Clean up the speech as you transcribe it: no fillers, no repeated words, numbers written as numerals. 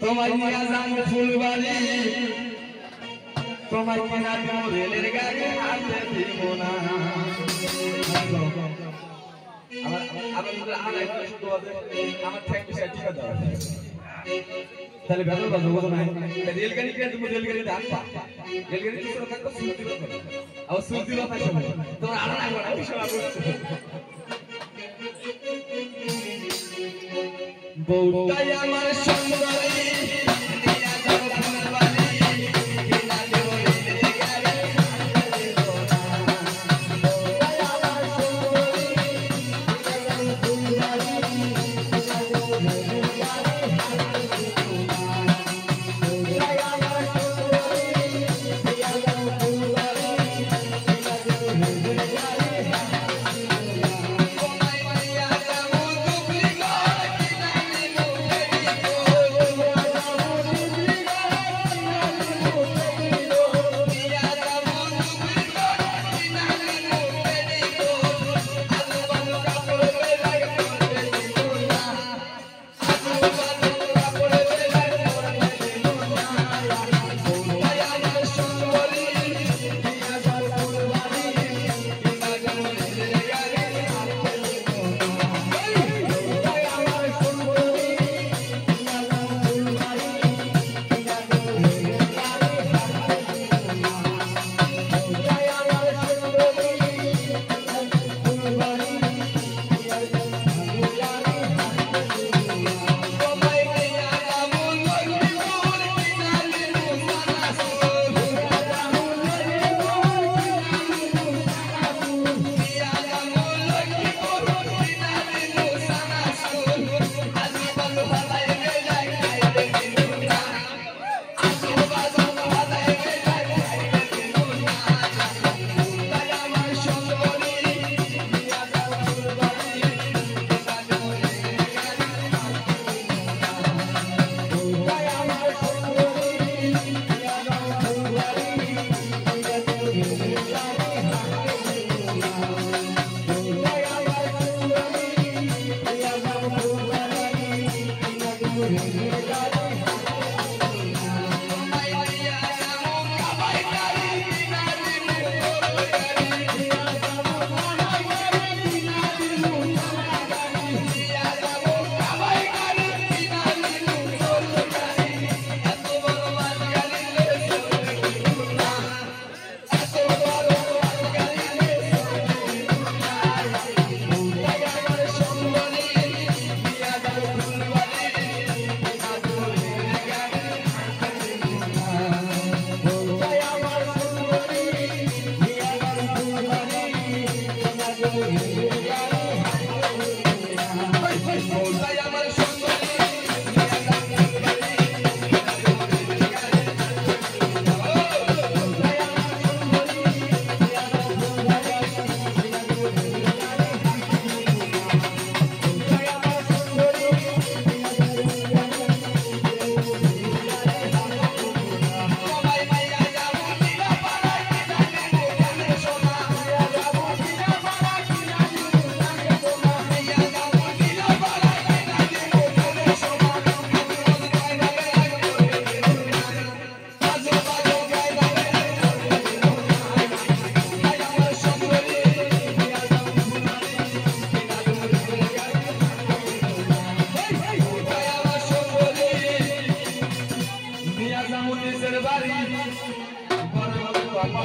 তোমার নিয়া যান ফুলবাড়ি তোমার কিনা দিব রেলের গাড়ি হাতে দিব না আমার আমার আমার একটা শুধু আছে আমার ঠ্যাং পিছে টিকা দাও তাহলে বেতন বাজো বলো না রেল গাড়ি কিনা তুমি রেল গাড়ি দাও রেল গাড়ি কিছু কথা তো সুতি দাও আর সুতি দাও তাই সময় তোমার আড়া লাগবে না বিষয় করছে বউটাই আমার সুন্দরী নিয়া যাও ফুলবাড়ি কিনা দিব রেলের গাড়ি বাড়ি বড় বাবা